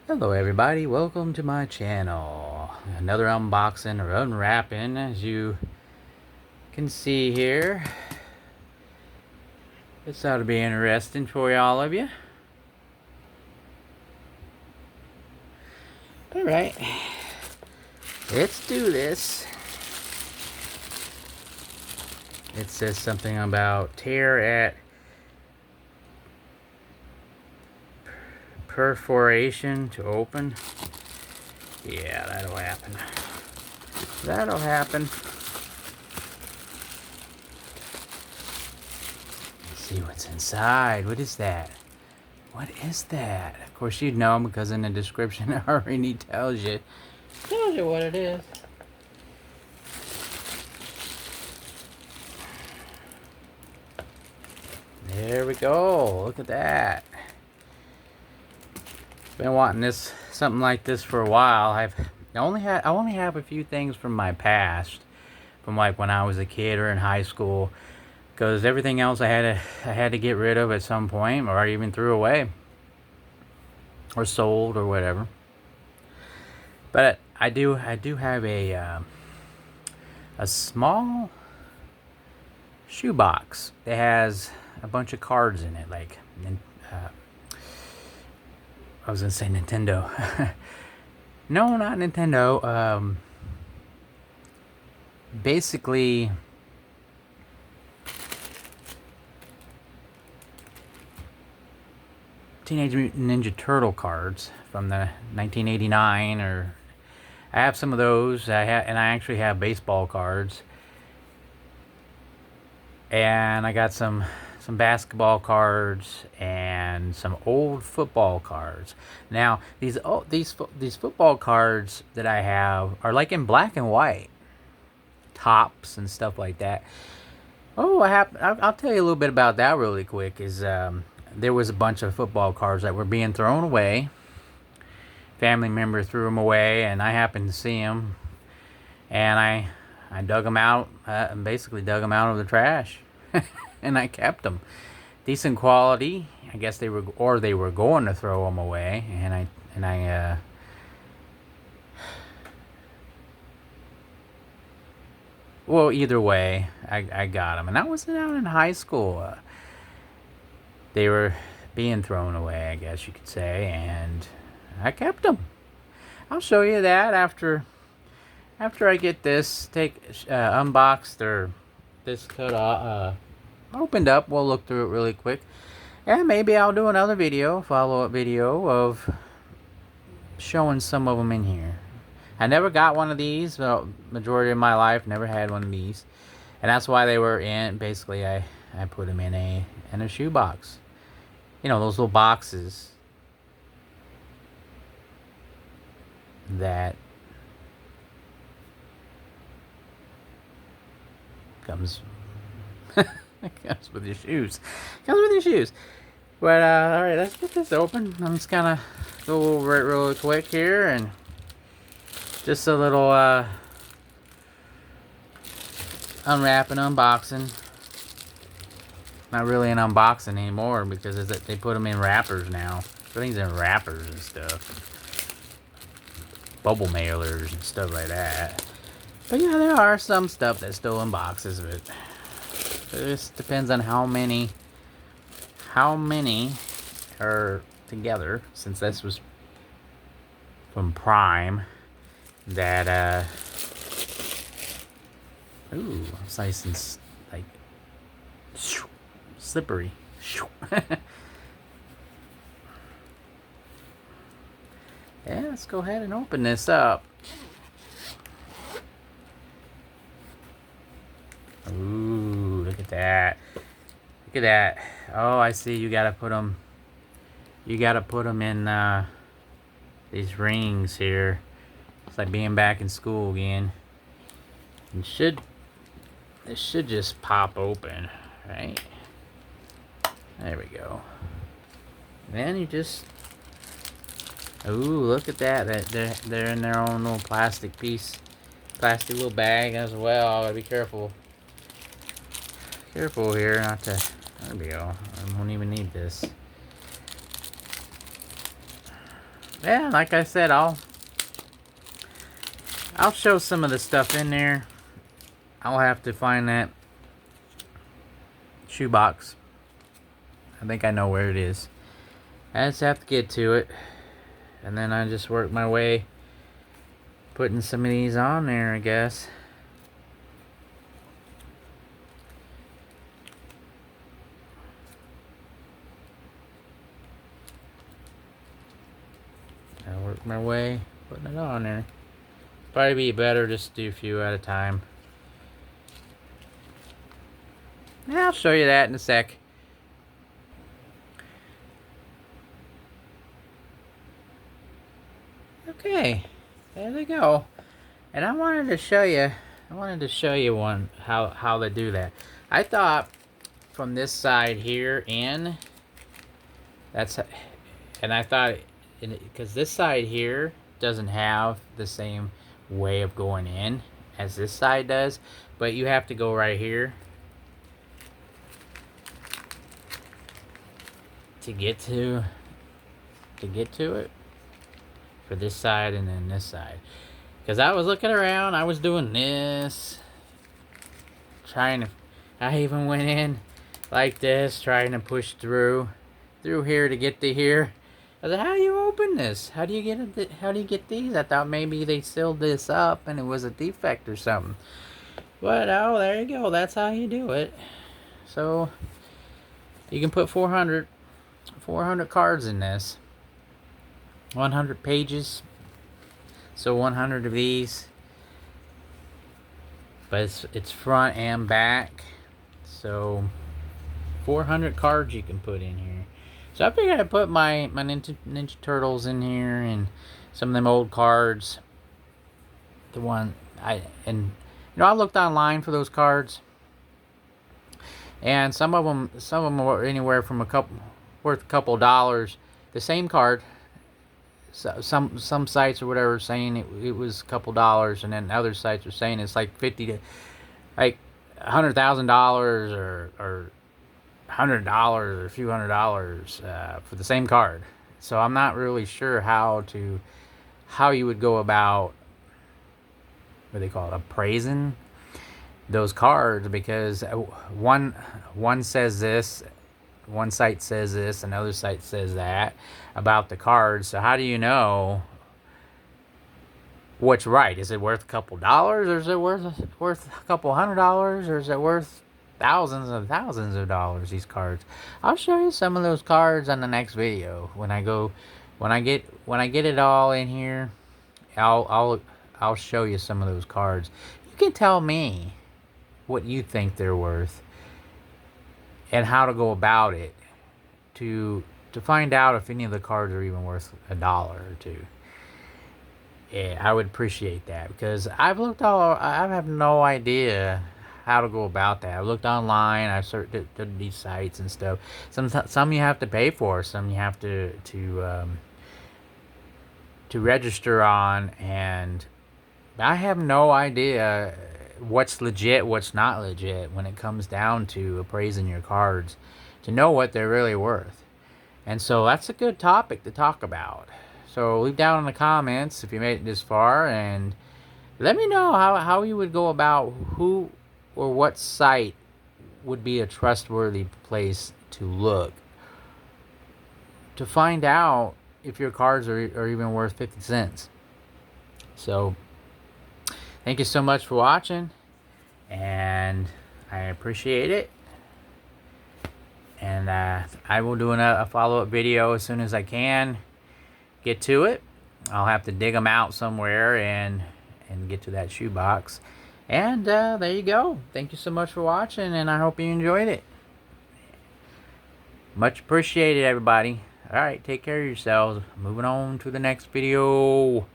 Hello everybody, welcome to my channel. Another unboxing or unwrapping, as you can see here. This ought to be interesting for all of you. Alright, let's do this. It says something about tear at perforation to open. Yeah, that'll happen. That'll happen. Let's see what's inside. What is that? What is that? Of course you'd know because in the description it already tells you. Tells you what it is. There we go. Look at that. Been wanting this, something like this for a while. I only have a few things from my past, from like when I was a kid or in high school, because everything else I had to get rid of at some point, or I even threw away, or sold, or whatever. But I do have a small shoebox that has a bunch of cards in it, like I was gonna say Nintendo. No, not Nintendo. Basically, Teenage Mutant Ninja Turtle cards from the 1989, or I have some of those. I actually have baseball cards, and I got some basketball cards and some old football cards. Now these football cards that I have are like in black and white, tops and stuff like that. Oh, I'll tell you a little bit about that really quick. There was a bunch of football cards that were being thrown away. Family member threw them away, and I happened to see them, and I dug them out, basically dug them out of the trash. And I kept them. Decent quality. I guess they were going to throw them away, and I well, either way, I got them, and I was out in high school. They were being thrown away, I guess you could say, and I kept them. I'll show you that after I get this unboxed, or this cut off, opened up. We'll look through it really quick, and maybe I'll do another video, follow-up video of showing some of them in here. I never got one of these. Well, majority of my life never had one of these, and that's why they were in. Basically, I put them in a shoebox. You know, those little boxes that comes comes with your shoes. Comes with your shoes. But alright, let's get this open. I'm just gonna go over it real quick here, and just a little unwrapping, unboxing. Not really an unboxing anymore because they put them in wrappers now. Everything's in wrappers and stuff. Bubble mailers and stuff like that. But yeah, there are some stuff that's still in boxes, but it just depends on how many are together, since this was from Prime. That ooh, it's nice and like slippery. Yeah, let's go ahead and open this up. Ooh, look at that. Look at that. Oh, I see. You gotta put them in these rings here. It's like being back in school again. It should just pop open, right? There we go. Then you just, ooh, look at that. They're in their own little plastic little bag as well. Gotta be careful. Careful here not to. There we go. I won't even need this. yeah, like I said, I'll show some of the stuff in there. I'll have to find that shoebox. I think I know where it is. I just have to get to it. And then I just work my way putting some of these on there, I guess. I work my way putting it on there. Probably be better just to do a few at a time. Yeah, I'll show you that in a sec. Okay, there they go. And I wanted to show you one how they do that. I thought from this side here in, and I thought, because this side here doesn't have the same way of going in as this side does, but you have to go right here to get to it for this side and then this side. Because I was looking around, I was doing this, I even went in like this, trying to push through here to get to here. I said, how do you open this? How do you get these? I thought maybe they sealed this up and it was a defect or something. But oh, there you go. That's how you do it. So you can put 400 cards in this. 100 pages. So 100 of these. But it's front and back. So 400 cards you can put in here. So I figured I'd put my Ninja Turtles in here and some of them old cards. I looked online for those cards, and some of them were anywhere from worth a couple dollars. The same card. So some sites or whatever saying it was a couple dollars, and then other sites are saying it's like $100,000 or $100 or a few $100 for the same card. So I'm not really sure how you would go about, what do they call it, appraising those cards, because one says this, one site says this, another site says that about the cards. So how do you know what's right? Is it worth a couple dollars, or is it worth a couple $100, or is it worth thousands and thousands of dollars, these cards? I'll show you some of those cards on the next video. When I get it all in here, I'll show you some of those cards. You can tell me what you think they're worth and how to go about it to find out if any of the cards are even worth $1 or $2. Yeah, I would appreciate that, because I have no idea how to go about that. I looked online, I searched these sites and stuff. Some you have to pay for, some you have to register on, and I have no idea what's legit, what's not legit when it comes down to appraising your cards, to know what they're really worth. And so that's a good topic to talk about. So leave down in the comments if you made it this far, and let me know how you would go about who or what site would be a trustworthy place to look to find out if your cards are even worth 50 cents. So thank you so much for watching, and I appreciate it. And I will do a follow-up video as soon as I can get to it. I'll have to dig them out somewhere and get to that shoebox. And there you go. Thank you so much for watching, and I hope you enjoyed it. Much appreciated, everybody. All right, take care of yourselves. Moving on to the next video.